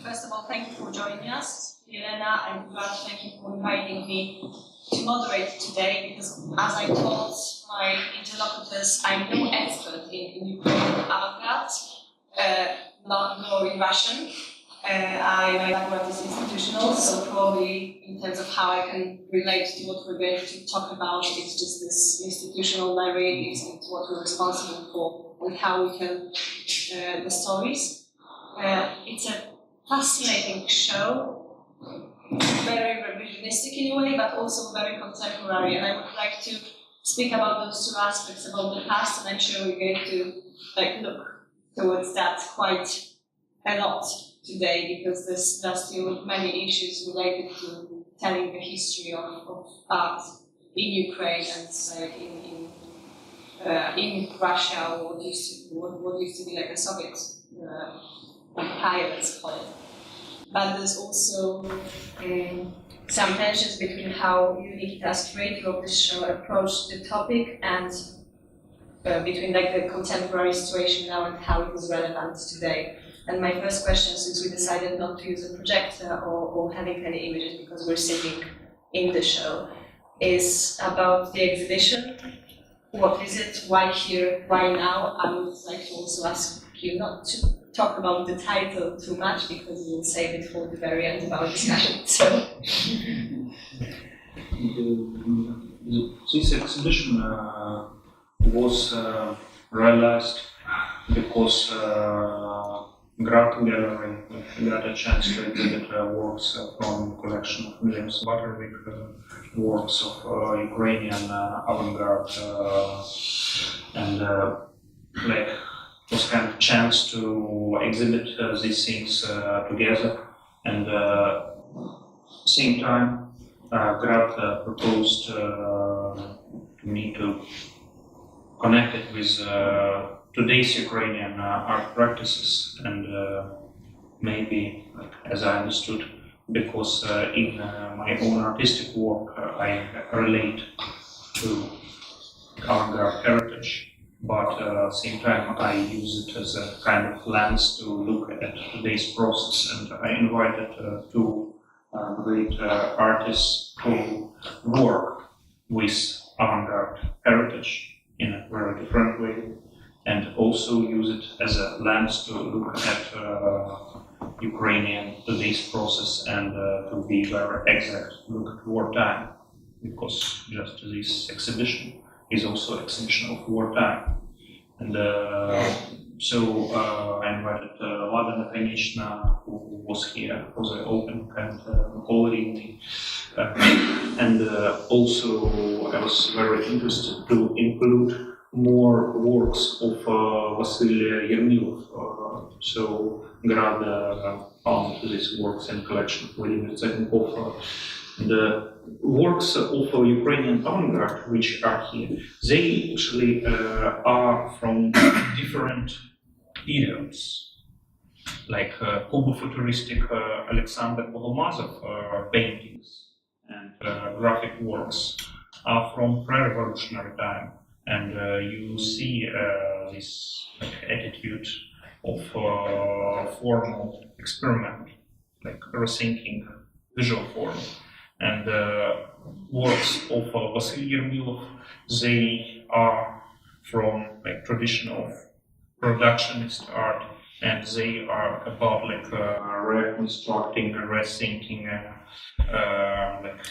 First of all, thank you for joining us, Elena, and Vlad, thank you for inviting me to moderate today, because as I told my interlocutors, I'm no expert in Ukrainian avant-garde, nor in Russian. My background is institutional, so probably in terms of how I can relate to what we're going to talk about, it's just this institutional narratives and what we're responsible for and how we tell the stories. It's a fascinating show, very revisionistic in a way, but also very contemporary, and I would like to speak about those two aspects, about the past, and I'm sure we're going to look towards that quite a lot today, because there's still many issues related to telling the history of art in Ukraine and in Russia, what used to be like a Soviet empire, let's call it. But there's also some tensions between how you, Nikita, as curator of this show, approached the topic, and between the contemporary situation now and how it is relevant today. And my first question, since we decided not to use a projector or having any images because we're sitting in the show, is about the exhibition. What is it? Why here? Why now? I would like to also ask you not to talk about the title too much, because we'll save it for the very end of our discussion. So, this exhibition was realized because Grad Gallery got a chance to exhibit works from collection of James Butterwick, works of Ukrainian avant-garde, and was kind of chance to exhibit these things together. And same time, Grad proposed to me to connect it with today's Ukrainian art practices, and maybe, as I understood, because in my own artistic work I relate to avant-garde heritage, but at the same time I use it as a kind of lens to look at today's process, and I invited two great artists who work with avant-garde heritage in a very different way, and also use it as a lens to look at Ukrainian today's process, and to be very exact, look at wartime, because just this exhibition is also exhibition of wartime. And so I invited Kadan Akinsha, who was here for the opening, and Mykola Ridnyi. And also I was very interested to include more works of Vasily Yermilov. So Grad found these works in collection of Vladimir Tsetnikov. The works of Ukrainian avant-garde which are here, they actually are from different periods, like Kubo-futuristic Alexander Polomazov paintings and graphic works are from pre-revolutionary time, and you see this attitude of formal experiment, like rethinking visual form. And works of Vasily Yermilov, they are from traditional productionist art, and they are about reconstructing, rethinking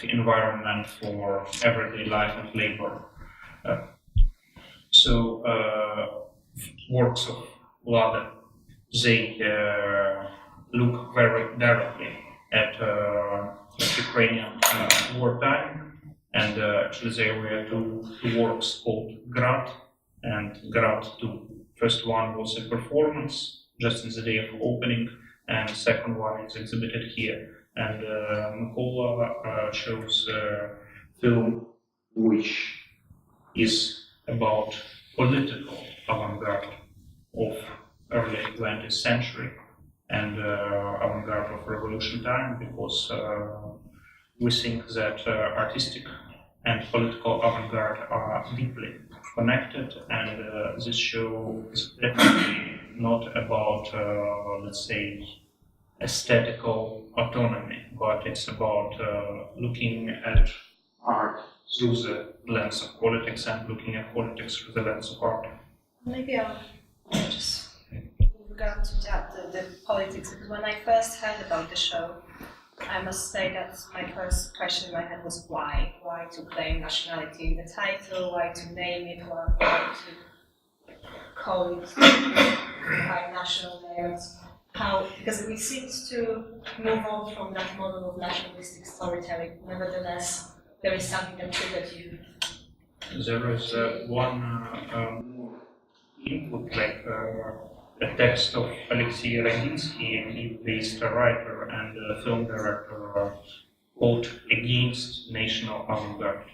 environment for everyday life and labor. So works of Kadan, they look very directly at Ukrainian wartime, and actually there were two works called Grad and Grad 2. First one was a performance just in the day of opening, and the second one is exhibited here. And Mykola shows a film which is about political avant-garde of early 20th century and avant-garde of revolution time, because we think that artistic and political avant-garde are deeply connected, and this show is definitely not about, let's say, aesthetical autonomy, but it's about looking at art through the lens of politics and looking at politics through the lens of art. Maybe I'll just regard to that, the politics, because when I first heard about the show, I must say that my first question in my head was why? Why to claim nationality in the title? Why to name it? Why to call it by national names? How? Because we seem to move on from that model of nationalistic storytelling. Nevertheless, there is something that triggered you. There is one input, like a text of Kasia Redzisz, a Kyiv-based writer and film director, called "Against National Avantgarde."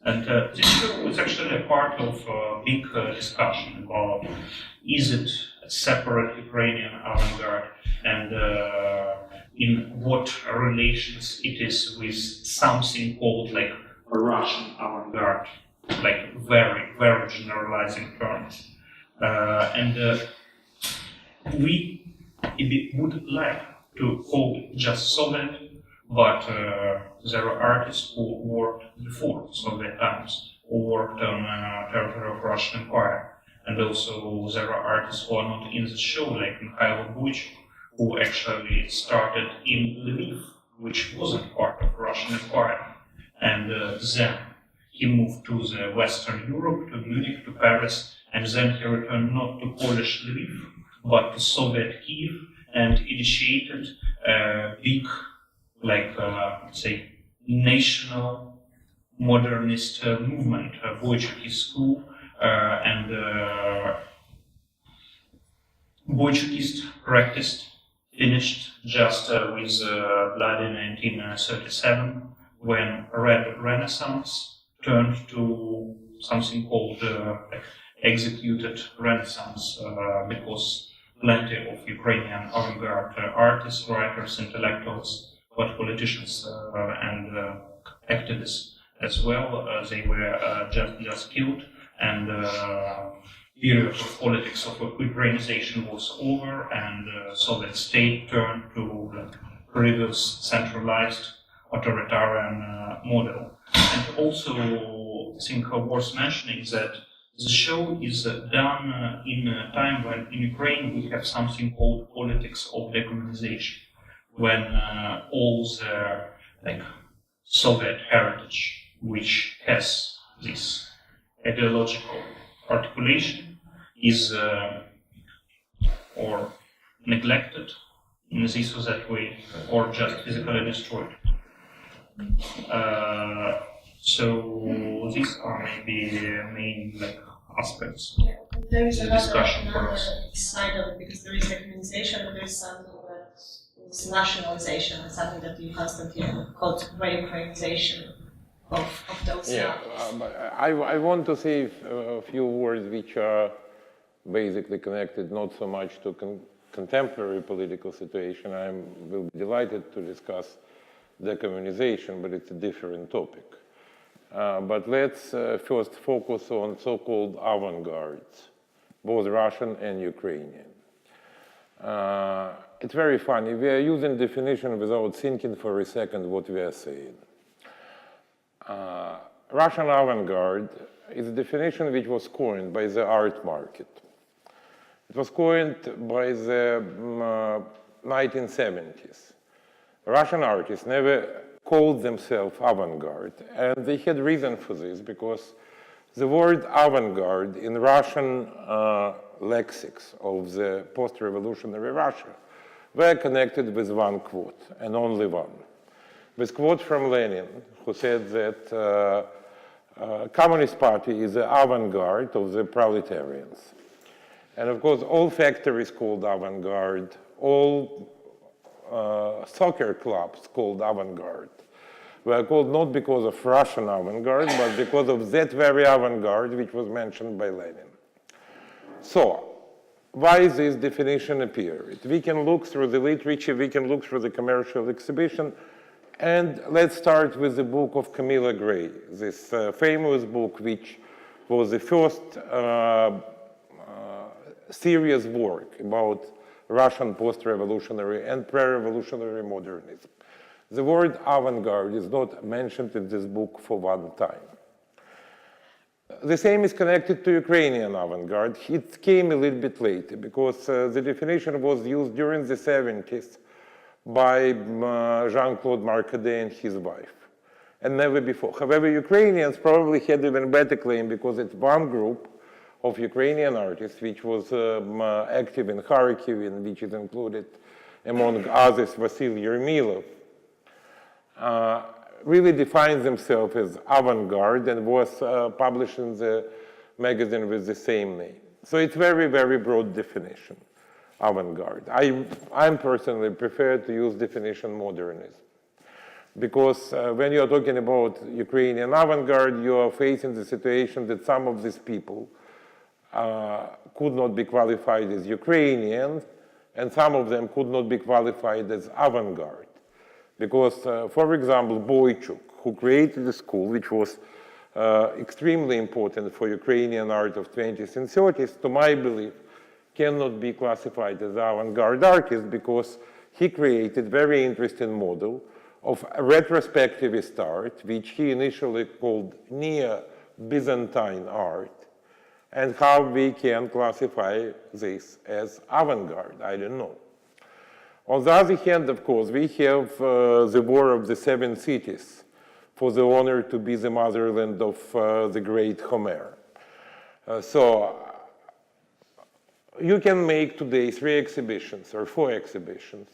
And this show is actually a part of a big discussion about is it a separate Ukrainian avant-garde and in what relations it is with something called like a Russian avant-garde, like very, very generalizing terms. We would like to call it just Soviet, but there are artists who worked before Soviet times, who worked on territory of Russian Empire. And also there are artists who are not in the show, like Mikhail Buich, who actually started in Lviv, which wasn't part of Russian Empire. And then he moved to the Western Europe, to Munich, to Paris, and then he returned not to Polish Lviv, but to Soviet Kyiv, and initiated a big, like, say, national modernist movement, Bolshevik school, and Bolshevist practice finished just with blood in 1937, when Red Renaissance turned to something called executed Renaissance, because plenty of Ukrainian avant-garde artists, writers, intellectuals, but politicians and activists as well, they were just killed, and period of politics of Ukrainization was over, and Soviet state turned to like previous centralized authoritarian model. And also, I think worth mentioning that the show is done in a time when in Ukraine we have something called politics of decommunization, when all the like Soviet heritage, which has this ideological articulation, is or neglected in this or that way, or just physically destroyed. So these are maybe the main like aspects. Yeah, there is another us. side of it, because there is decommunization, but there is something that is nationalization, something that you constantly called re-Ukrainization of those. Yeah, I want to say a few words which are basically connected not so much to contemporary political situation. I will be delighted to discuss decommunization, but it's a different topic. But let's first focus on so-called avant-gardes, both Russian and Ukrainian. It's very funny. We are using definition without thinking for a second what we are saying. Russian avant-garde is a definition which was coined by the art market. It was coined by the 1970s. Russian artists never called themselves avant-garde, and they had reason for this, because the word avant-garde in Russian lexics of the post-revolutionary Russia were connected with one quote, and only one. With quote from Lenin, who said that Communist Party is the avant-garde of the proletarians. And of course, all factories called avant-garde, all soccer clubs called avant-garde were called not because of Russian avant-garde, but because of that very avant-garde which was mentioned by Lenin. So, why this definition appeared? We can look through the literature, we can look through the commercial exhibition, and let's start with the book of Camilla Gray, this famous book which was the first serious work about Russian post-revolutionary and pre-revolutionary modernism. The word avant-garde is not mentioned in this book for one time. The same is connected to Ukrainian avant-garde. It came a little bit later because the definition was used during the 70s by Jean-Claude Marcadet and his wife, and never before. However, Ukrainians probably had even better claim because it's one group of Ukrainian artists which was active in Kharkiv, in which is included, among others, Vasily Yermilov, really defined themselves as avant-garde and was published in the magazine with the same name. So it's very, very broad definition, avant-garde. I personally prefer to use definition modernism because when you're talking about Ukrainian avant-garde, you are facing the situation that some of these people could not be qualified as Ukrainians, and some of them could not be qualified as avant-garde. Because, for example, Boychuk, who created a school which was extremely important for Ukrainian art of 20s and 30s, to my belief, cannot be classified as avant-garde artist because he created a very interesting model of retrospectivist art, which he initially called neo-Byzantine art, and how we can classify this as avant-garde, I don't know. On the other hand, of course, we have the War of the Seven Cities for the honor to be the motherland of the great Homer. So you can make today 3 exhibitions or 4 exhibitions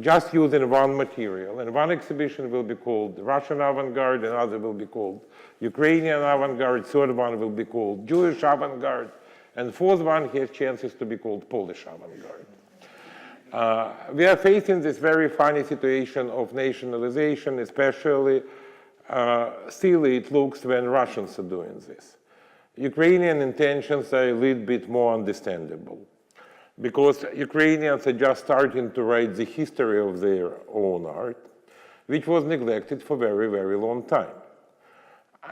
just using one material. And one exhibition will be called Russian avant-garde, another will be called Ukrainian avant-garde, third one will be called Jewish avant-garde, and fourth one has chances to be called Polish avant-garde. We are facing this very funny situation of nationalization, especially silly it looks when Russians are doing this. Ukrainian intentions are a little bit more understandable because Ukrainians are just starting to write the history of their own art, which was neglected for a very, very long time.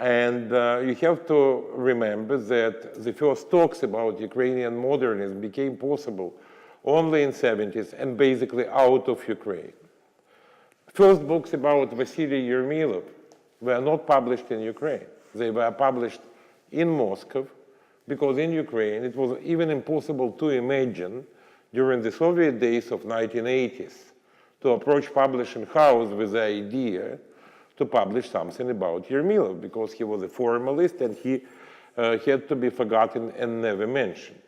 And you have to remember that the first talks about Ukrainian modernism became possible only in the 70s and basically out of Ukraine. First books about Vasily Yermilov were not published in Ukraine. They were published in Moscow because in Ukraine it was even impossible to imagine during the Soviet days of 1980s to approach publishing house with the idea to publish something about Yermilov because he was a formalist and he had to be forgotten and never mentioned.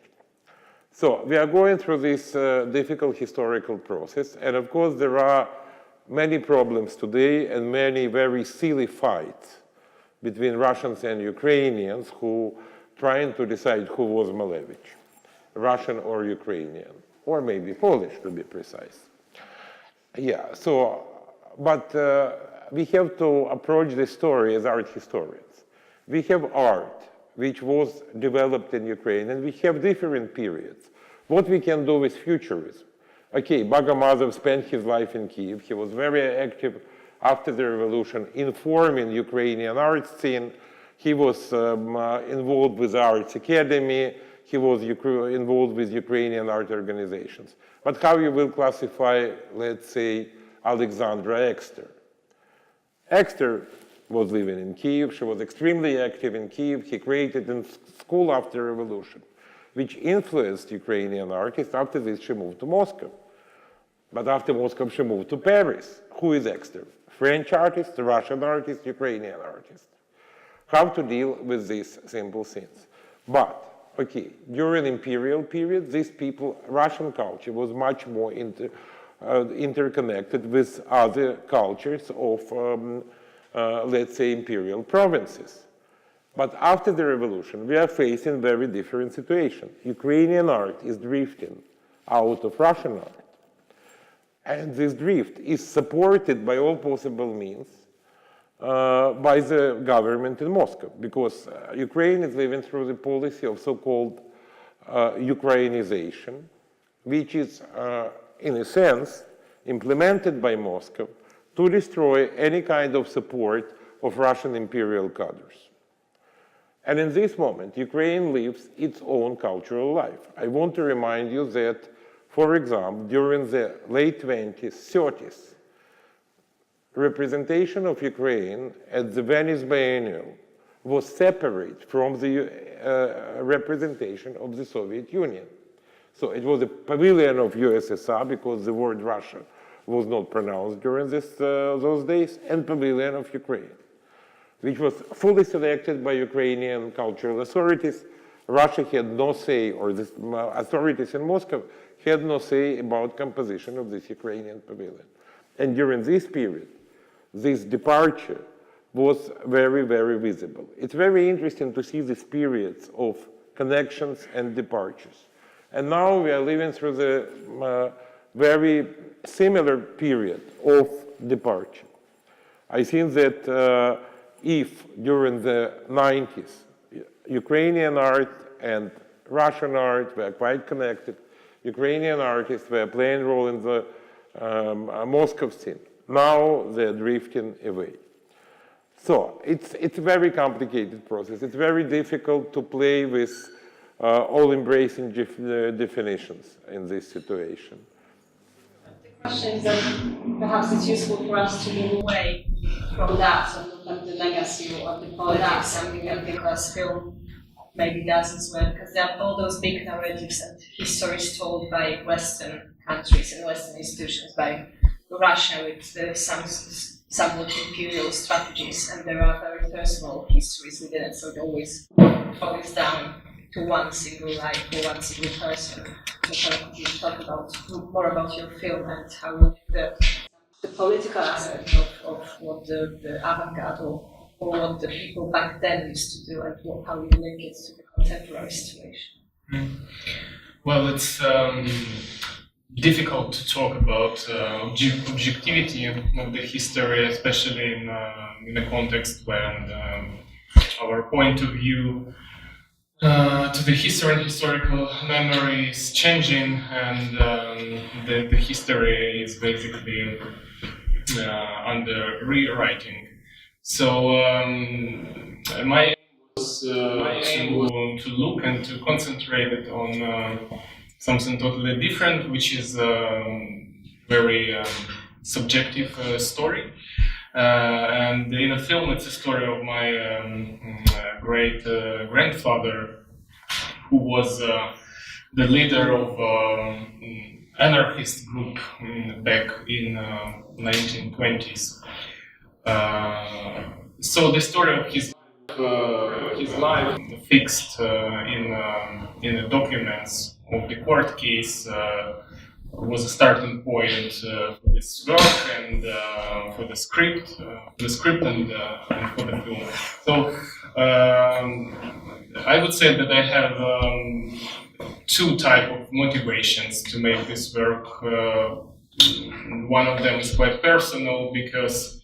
So we are going through this difficult historical process, and of course there are many problems today and many very silly fights between Russians and Ukrainians who trying to decide who was Malevich, Russian or Ukrainian, or maybe Polish to be precise. Yeah, so, but we have to approach this story as art historians. We have art which was developed in Ukraine, and we have different periods. What we can do with futurism? Okay, Bogomazov spent his life in Kiev. He was very active after the revolution, informing Ukrainian art scene. He was involved with the Arts Academy. He was involved with Ukrainian art organizations. But how you will classify, let's say, Alexandra Exter? Exter was living in Kiev. She was extremely active in Kiev. He created a school after the revolution, which influenced Ukrainian artists. After this, she moved to Moscow. But after Moscow, she moved to Paris. Who is Exter? French artist, Russian artist, Ukrainian artist. How to deal with these simple things. But, okay, during imperial period, these people, Russian culture was much more interconnected with other cultures of let's say, imperial provinces. But after the revolution, we are facing a very different situation. Ukrainian art is drifting out of Russian art. And this drift is supported by all possible means by the government in Moscow, because Ukraine is living through the policy of so-called Ukrainization, which is, in a sense, implemented by Moscow to destroy any kind of support of Russian imperial cadres. And in this moment, Ukraine lives its own cultural life. I want to remind you that, for example, during the late 20s, 30s, representation of Ukraine at the Venice Biennial was separate from the representation of the Soviet Union. So it was a pavilion of USSR because the word Russia was not pronounced during those days, and pavilion of Ukraine, which was fully selected by Ukrainian cultural authorities. Russia had no say, or the authorities in Moscow had no say about composition of this Ukrainian pavilion. And during this period, this departure was very, very visible. It's very interesting to see these periods of connections and departures. And now we are living through the very similar period of departure. I think that if during the 90s, Ukrainian art and Russian art were quite connected, Ukrainian artists were playing a role in the Moscow scene. Now they're drifting away. So it's a very complicated process. It's very difficult to play with all-embracing definitions in this situation. The question is that perhaps it's useful for us to move away from that and look at the legacy of the politics, something that Nikola's film maybe does as well, because there are all those big narratives and histories told by Western countries and Western institutions, by Russia with some somewhat imperial strategies, and there are very personal histories within it, so it always falls down to one single life or one single person. So could you talk about more about your film and how the political aspect of what the avant-garde or what the people back then used to do, and how you link it to the contemporary situation? Well, it's difficult to talk about objectivity of the history, especially in a context when our point of view to the history and historical memory is changing, and the history is basically under rewriting. So my aim was to look and to concentrate it on something totally different, which is a very subjective story. And in a film, it's a story of my great grandfather, who was the leader of anarchist group back in 1920s. So the story of his life fixed in the documents of the court case was a starting point for this work and for the script and for the film. So I would say that I have two types of motivations to make this work. One of them is quite personal, because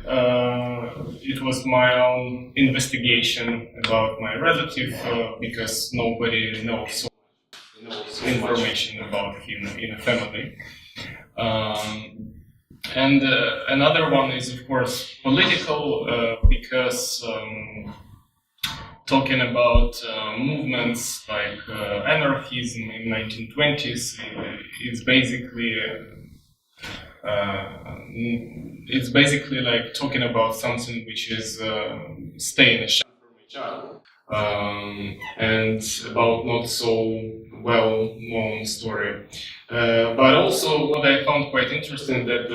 it was my own investigation about my relative, because nobody knows information about him in a family. And another one is, of course, political, because talking about movements like anarchism in 1920s is basically like talking about something which is staying a shadow from each other, and about not so well-known story. But also, what I found quite interesting that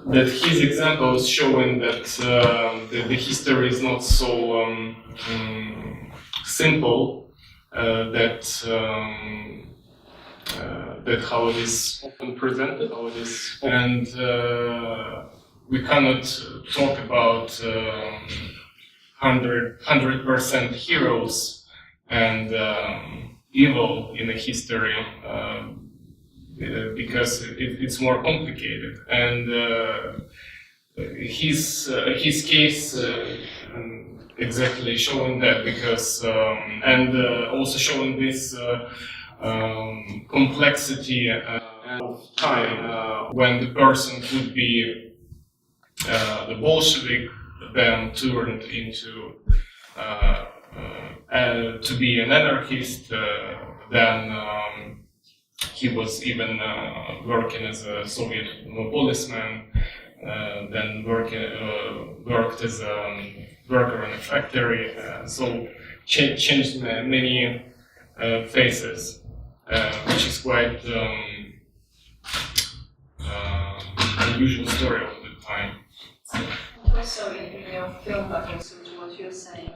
that his examples showing that the history is not so simple, that how it is often presented, and we cannot talk about 100% heroes and evil in the history, because it's more complicated. And his case exactly showing that, because and also showing this complexity of time when the person could be the Bolshevik then turned into to be an anarchist. Then he was even working as a Soviet policeman. Then worked as a worker in a factory. So changed many faces, which is quite unusual story of the time. Also, in your film, but also what you're saying,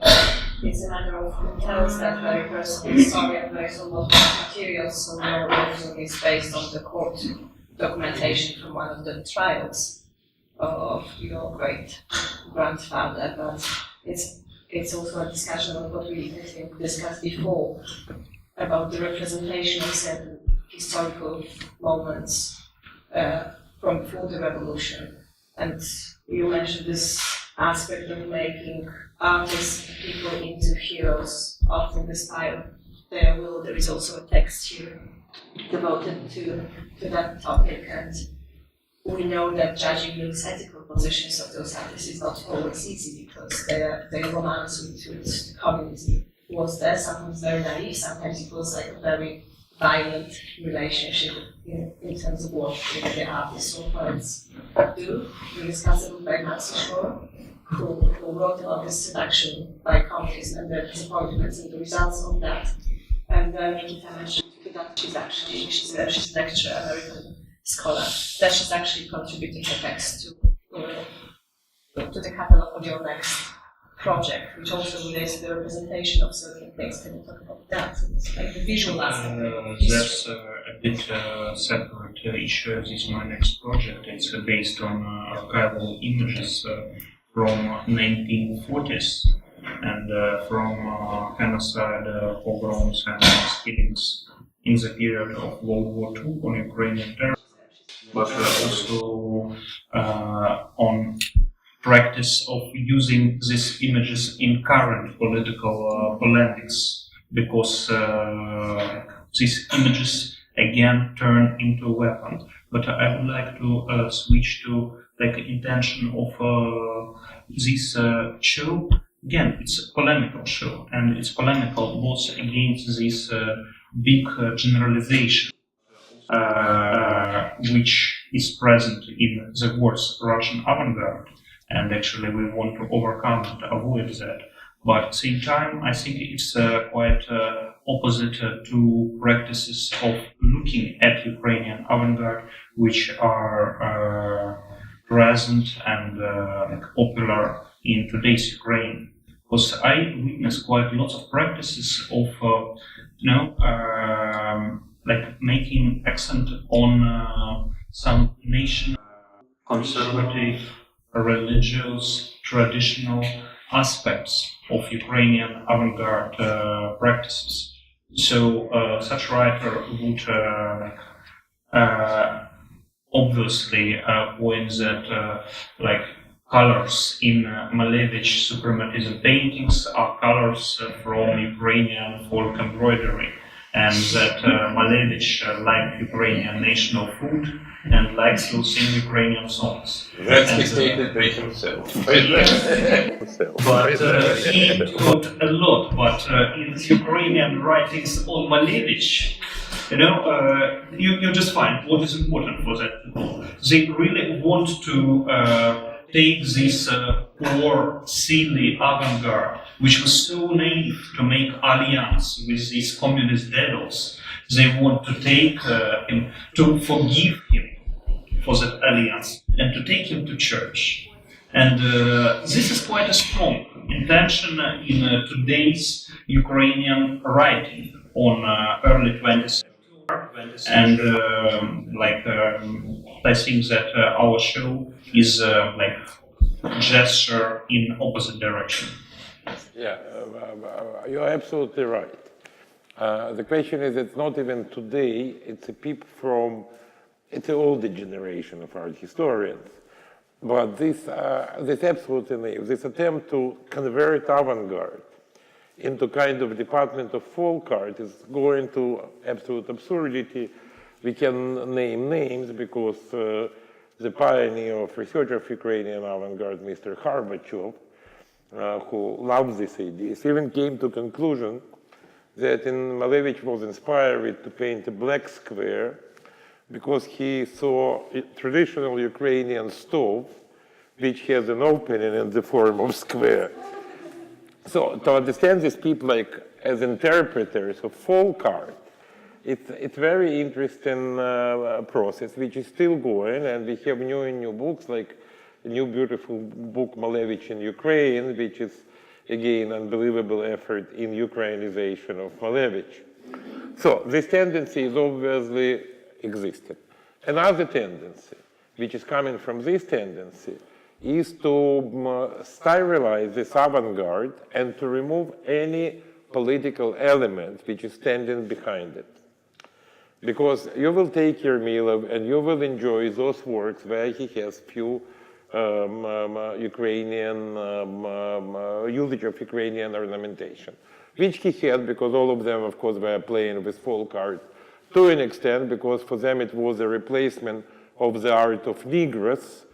it's a matter of who tells that very personal story, and there is a lot of material, so your revision is based on the court documentation from one of the trials of your great grandfather, but it's also a discussion of what we, I think, discussed before about the representation of certain historical moments from before the revolution. And you mentioned this aspect of making artists, people into heroes, often despite their will. There is also a text here devoted to that topic, and we know that judging those ethical positions of those artists is not always easy because their romance with communism was there. Sometimes very naive, sometimes it was like a very violent relationship in terms of what the artists or poets do. We discussed a book by Maxi Shore, who wrote about this seduction by communism and the disappointments and the results of that. And Nikita mentioned that she's a lecturer, American scholar, that she's actually contributed her text to the catalogue of your next project, which also relates to the representation of certain things. Can you talk about that? It's like the visual aspect. That's a bit separate issue. This is my next project. It's based on archival images from 1940s and from genocide, pogroms and mass killings in the period of World War II on Ukrainian territory, but also on practice of using these images in current political polemics, because these images again turn into a weapon. But I would like to switch to like intention of this show. Again, it's a polemical show, and it's polemical both against this big generalization which is present in the words Russian avant-garde, and actually we want to overcome and avoid that. But at the same time, I think it's quite opposite to practices of looking at Ukrainian avant-garde, which are present and popular in today's Ukraine. Because I witnessed quite lots of practices of, like making accent on some nation conservative, religious, traditional aspects of Ukrainian avant-garde practices. So such writer would obviously point that like colors in Malevich suprematism paintings are colors from Ukrainian folk embroidery, and that Malevich liked Ukrainian national food and likes to sing Ukrainian songs. That's he stated by himself. But he taught a lot, but in Ukrainian writings on Malevich, you just find what is important for that people. They really want to take this poor, silly avant-garde, which was so naive to make alliance with these communist devils. They want to take him, to forgive him for that alliance, and to take him to church. And this is quite a strong intention in today's Ukrainian writing on early 20th century. And I think that our show is like gesture in opposite direction. Yeah, you're absolutely right. The question is, it's not even today, it's a peep from, it's an older generation of art historians. But this absolutely naive, this attempt to convert avant-garde into kind of department of folk art is going to absolute absurdity. We can name names because the pioneer of research of Ukrainian avant-garde, Mr. Kharbachev, who loves these ideas, even came to conclusion that Malevich was inspired to paint a black square because he saw a traditional Ukrainian stove which has an opening in the form of square. So to understand these people like as interpreters of folk art, it's very interesting process which is still going, and we have new books, like a new beautiful book Malevich in Ukraine, which is again unbelievable effort in Ukrainization of Malevich. So this tendency is obviously existed. Another tendency, which is coming from this tendency, is to sterilize this avant-garde and to remove any political element which is standing behind it. Because you will take Yermilov and you will enjoy those works where he has few Ukrainian usage of Ukrainian ornamentation, which he had because all of them, of course, were playing with folk art to an extent, because for them it was a replacement of the art of Negroes,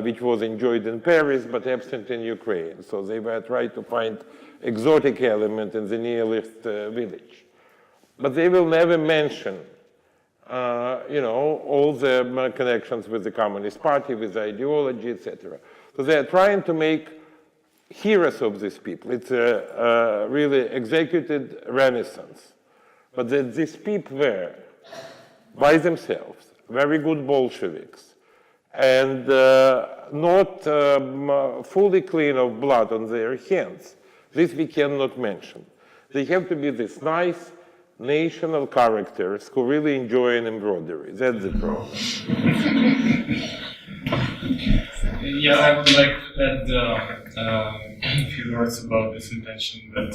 which was enjoyed in Paris but absent in Ukraine. So they were trying to find exotic element in the nihilist village. But they will never mention all the connections with the Communist Party, with the ideology, etc. So they are trying to make heroes of these people. It's a really executed renaissance. But that these people were, by themselves, very good Bolsheviks, and not fully clean of blood on their hands. This we cannot mention. They have to be this nice, national characters who really enjoy an embroidery. That's the problem. Yeah, I would like to add a few words about this intention that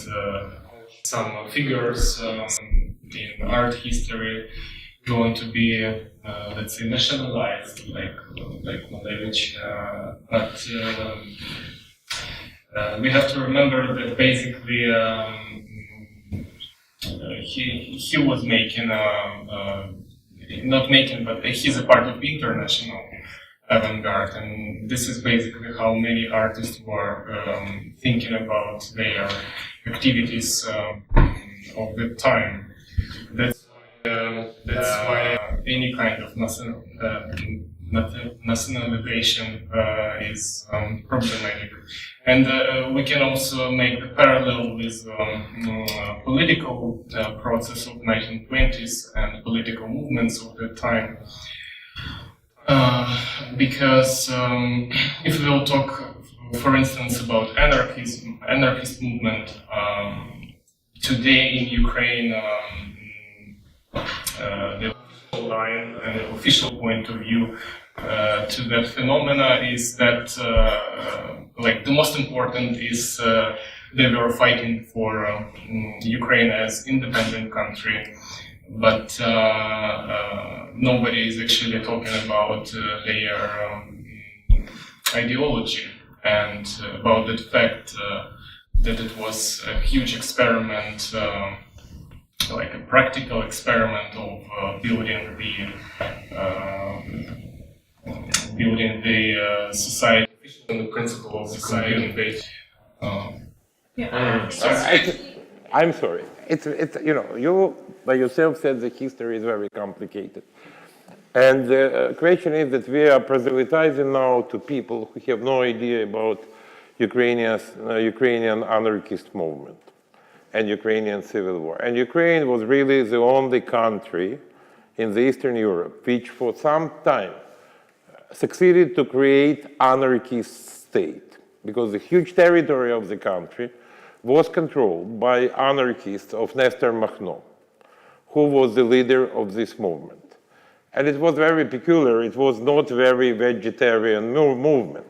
some figures in art history going to be, let's say, nationalized, like Malevich, but we have to remember that basically he was making, not making, but he's a part of international avant-garde, and this is basically how many artists were thinking about their activities of the time. That's why any kind of nationalization is problematic. And we can also make the parallel with political process of 1920s and political movements of the time. Because if we will talk, for instance, about anarchist movement, today in Ukraine, the line and the official point of view to that phenomena is that, like, the most important is they were fighting for Ukraine as independent country, but nobody is actually talking about their ideology and about the fact that it was a huge experiment, like a practical experiment of building the society on the principle of the community based. I'm sorry. It's you by yourself said the history is very complicated, and the question is that we are proselytizing now to people who have no idea about Ukrainian anarchist movement and Ukrainian civil war. And Ukraine was really the only country in the Eastern Europe which for some time succeeded to create anarchist state, because the huge territory of the country was controlled by anarchists of Nestor Makhno, who was the leader of this movement. And it was very peculiar. It was not very vegetarian movement.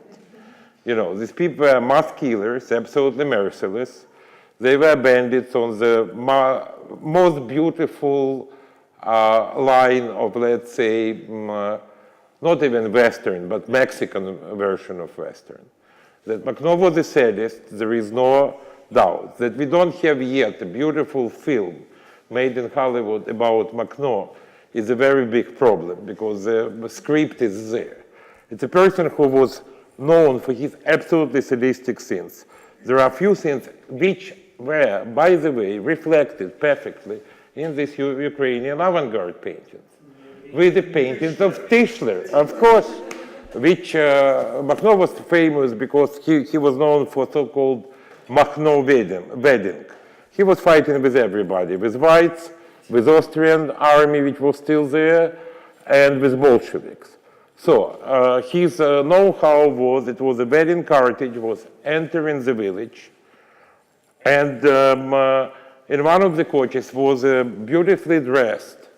These people were mass killers, absolutely merciless. They were bandits on the most beautiful line of, let's say, not even Western, but Mexican version of Western. That Makhno was a sadist, there is no doubt. That we don't have yet a beautiful film made in Hollywood about Makhno is a very big problem, because the script is there. It's a person who was known for his absolutely sadistic scenes. There are a few scenes which were, by the way, reflected perfectly in these Ukrainian avant-garde paintings. With the paintings of Tischler, of course, which Makhno was famous because he was known for so-called Makhno wedding. He was fighting with everybody, with whites, with Austrian army, which was still there, and with Bolsheviks. So his know-how was, it was a wedding carriage, was entering the village, and in one of the coaches was a beautifully dressed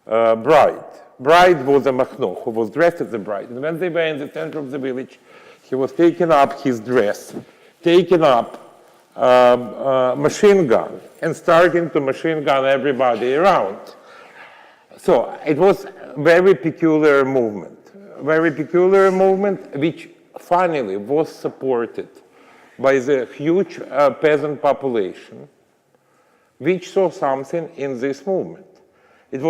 bride. Bride was a Makhno, who was dressed as a bride. And when they were in the center of the village, he was taking up his dress, taking up machine gun, and starting to machine gun everybody around. So it was a very peculiar movement which finally was supported by the huge peasant population, which saw something in this movement. It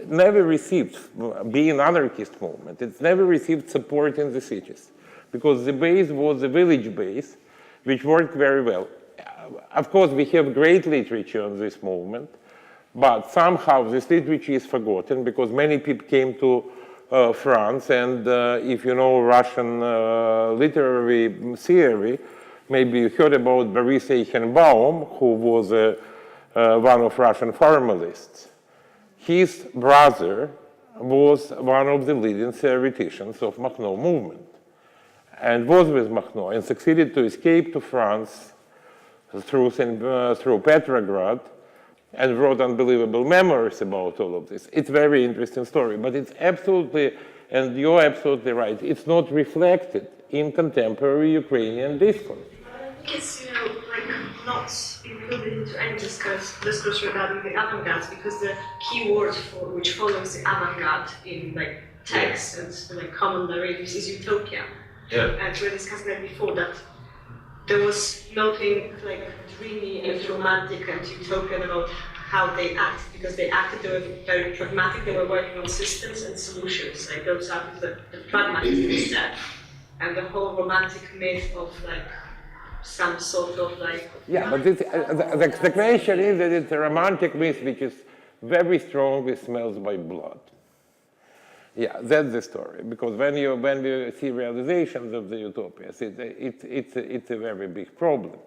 never received, being an anarchist movement, it never received support in the cities, because the base was a village base, which worked very well. Of course, we have great literature on this movement, but somehow this literature is forgotten, because many people came to France, and if you know Russian literary theory, maybe you heard about Boris Eichenbaum, who was one of Russian formalists. His brother was one of the leading theoreticians of Makhno movement, and was with Makhno, and succeeded to escape to France through Petrograd, and wrote unbelievable memoirs about all of this. It's a very interesting story, but it's absolutely, and you're absolutely right, it's not reflected in contemporary Ukrainian discourse. I think it's, not included into any discourse regarding the avant-garde, because the key word for which follows the avant-garde in text and common narratives is utopia. Yeah. And we discussed that before, that there was nothing dreamy and romantic and utopian about how they act, because they acted, they were very pragmatic, they were working on systems and solutions. Those are the pragmatism instead. And the whole romantic myth of some sort of Yeah, but the question is that it's a romantic myth which is very strongly smells by blood. Yeah, that's the story. Because when we see realizations of the utopias, it's a very big problem.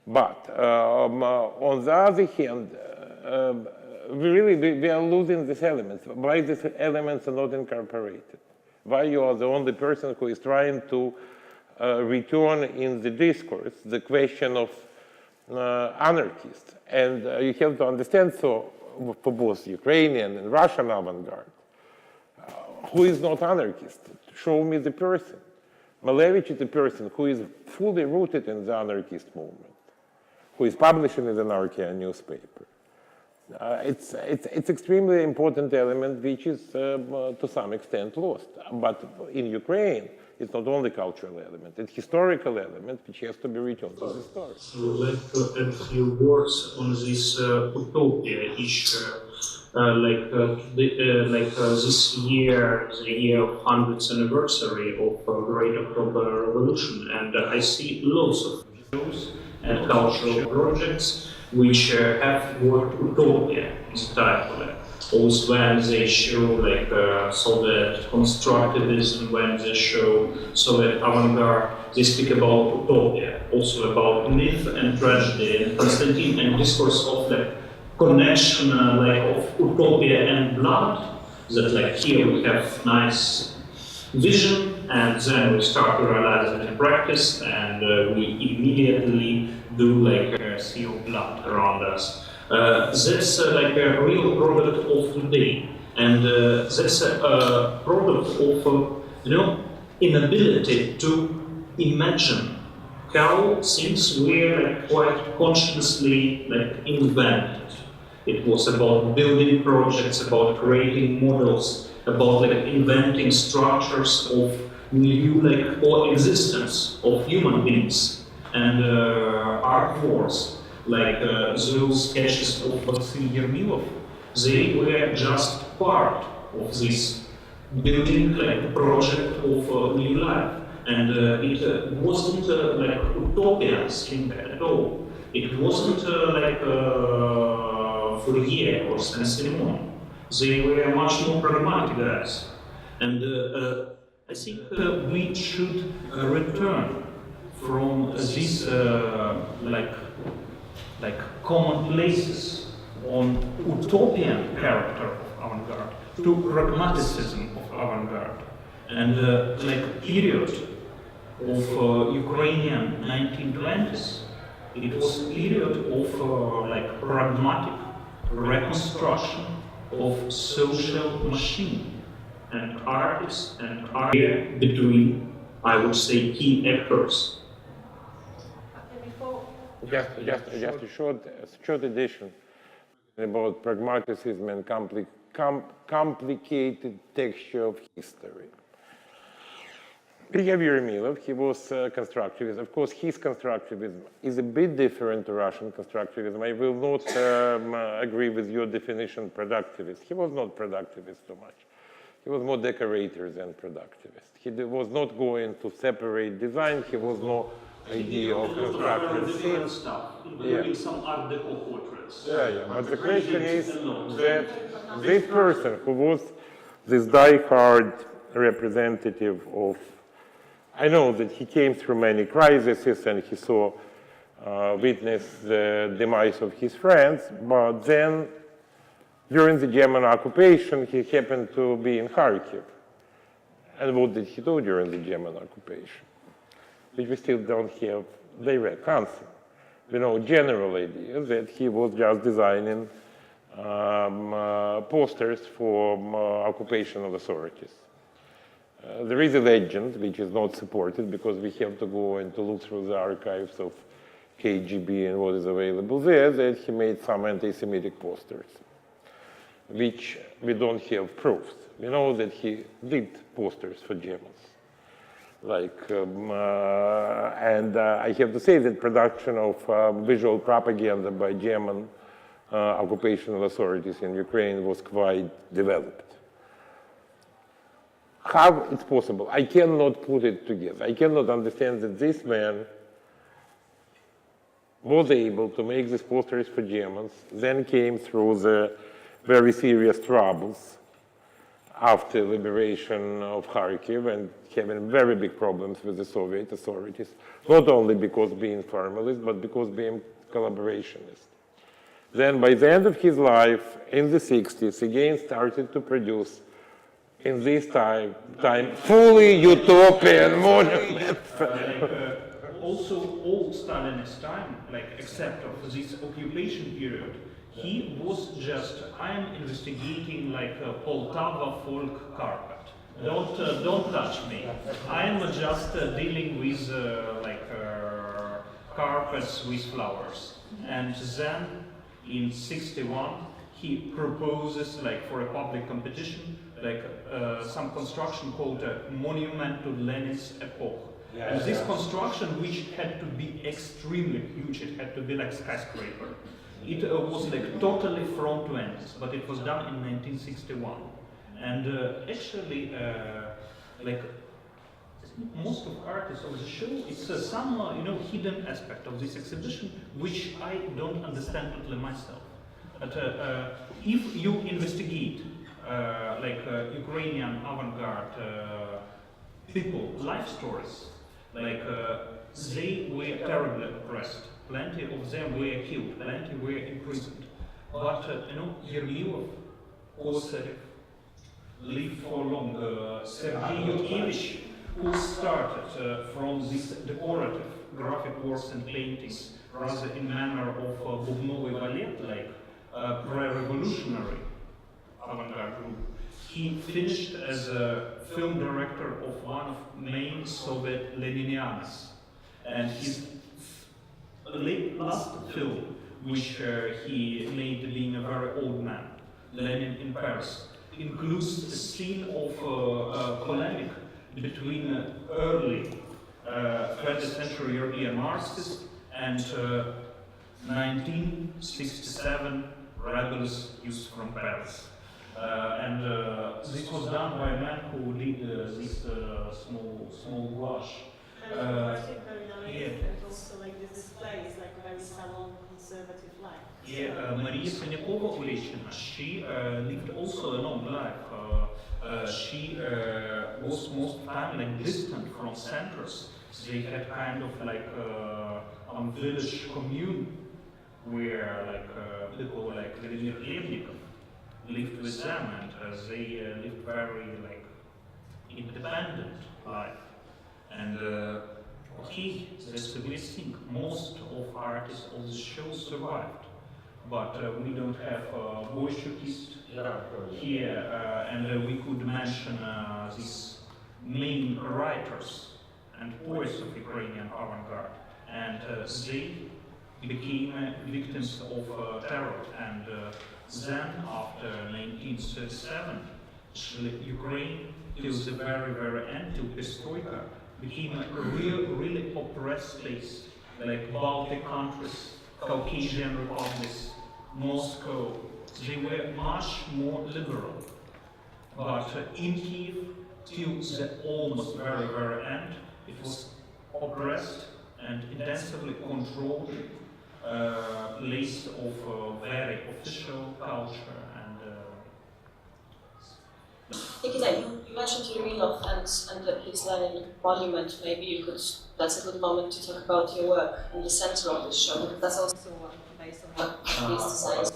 But on the other hand, we are losing these elements. Why these elements are not incorporated? Why you are the only person who is trying to return in the discourse the question of anarchists. And you have to understand, so for both Ukrainian and Russian avant-garde, who is not anarchist? Show me the person. Malevich is a person who is fully rooted in the anarchist movement, who is publishing in the Anarchia newspaper. It's extremely important element which is to some extent lost. But in Ukraine, it's not only cultural element, it's historical element which has to be returned to the story. So let's add a few words on this utopia issue. This year, the year of 100th anniversary of Great October Revolution, and I see lots of shows and cultural projects which have the word utopia in the title. Also when they show Soviet constructivism, when they show Soviet avant-garde, they speak about utopia, also about myth and tragedy, and Konstantin and discourse of the connection of utopia and blood, that here we have nice vision, and then we start to realize it in practice, and we immediately do see blood around us. That's a real product of today, and that's a product of inability to imagine how things were quite consciously invented. It was about building projects, about creating models, about inventing structures of new coexistence of human beings, and art forms those sketches of Vasily Yermilov, they were just part of this building like a project of new life. And it wasn't like utopians in that at all. It wasn't like Fourier or Saint-Simon. They were much more pragmatic guys. And I think we should return from these like commonplaces on utopian character of avant-garde to pragmatism of avant-garde. And like period of Ukrainian 1920s, it was a period of like pragmatic reconstruction of social machine, and artists and art between, I would say, key actors. Just a short addition about pragmatism and complicated texture of history. Grigoriy Ermilov, he was constructivist. Of course, his constructivism is a bit different to Russian constructivism. I will not agree with your definition, productivist. He was not productivist so much. He was more decorator than productivist. He was not going to separate design. He was no idea of constructive scenes. Stuff, including some Art Deco portraits. Yeah. But the question is that this person who was this die-hard representative of, I know that he came through many crises and he saw, witnessed the demise of his friends, but then during the German occupation, he happened to be in Kharkiv. And what did he do during the German occupation? Which we still don't have direct answer. We know general idea that he was just designing posters for occupational authorities. There is a legend which is not supported because we have to go and to look through the archives of KGB and what is available there, that he made some anti-Semitic posters, which we don't have proofs. We know that he did posters for Germans. And I have to say that production of visual propaganda by German occupational authorities in Ukraine was quite developed. How it's possible? I cannot put it together. I cannot understand that this man was able to make these posters for Germans, then came through the very serious troubles after liberation of Kharkiv and having very big problems with the Soviet authorities, not only because being formalist, but because being collaborationist. Then by the end of his life, in the 60s, again started to produce, in this time fully utopian monuments. Also, old Stalinist time, like except of this occupation period, he was just, I am investigating like a Poltava folk carpet. Don't touch me. I am just dealing with carpets with flowers. And then in 61, he proposes like for a public competition, like some construction called a monument to Lenin's epoch. And this construction, which had to be extremely huge, it had to be like skyscraper. It was like totally from 20s, but it was done in 1961. And actually, like most of artists of the show, it's some hidden aspect of this exhibition, which I don't understand totally myself. But if you investigate Ukrainian avant-garde people, life stories, they were terribly oppressed. Plenty of them were killed, plenty were imprisoned. But Yermilov, Kosarev lived for long. Sergei Yutkevich, who started from these decorative graphic works and paintings, rather in manner of Bubnovy ballet, like pre-revolutionary avant-garde group. He finished as a film director of one of main Soviet Leninians, and his last film, which he made being a very old man, Lenin in Paris, includes a scene of polemic between early 20th century European Marxists and 1967 rebels youth from Paris. And this was done by a man who did this small gouache. And also like this display is like very salon conservative life. Yeah, Maria Siniakova Ulechina, she lived also a long life. She was most time like distant from centers. They had kind of like village commune where like people like Ridnyi lived with them, and they lived very like independent life. And okay, that's the great thing. Most of artists of the show survived, but we don't have a voiceoist here, and we could mention these main writers and poets of Ukrainian avant-garde, and they became victims of terror. And then, after 1937, Ukraine, till the very end, till Perestroika, became a really oppressed place, like Baltic countries, Caucasian republics, Moscow. They were much more liberal. But in Kiev, till the almost very end, it was oppressed and intensively controlled place of very official culture. And Nikita, you mentioned Yurinov and the Peace Lenin monument. Maybe you could, that's a good moment to talk about your work in the center of this show, because that's also based on what these designs.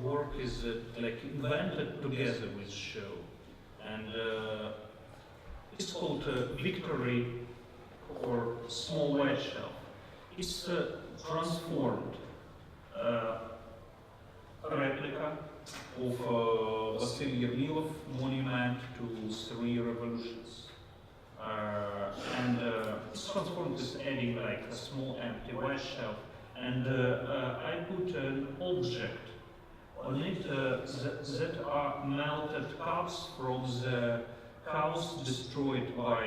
Work is like invented together with the show, and it's called Victory or Small White Shelf. It's transformed replica of Vasily Yermilov monument to 3 revolutions. And it's transformed as adding like a small empty white shelf, and I put an object on it that are melted cups from the house destroyed by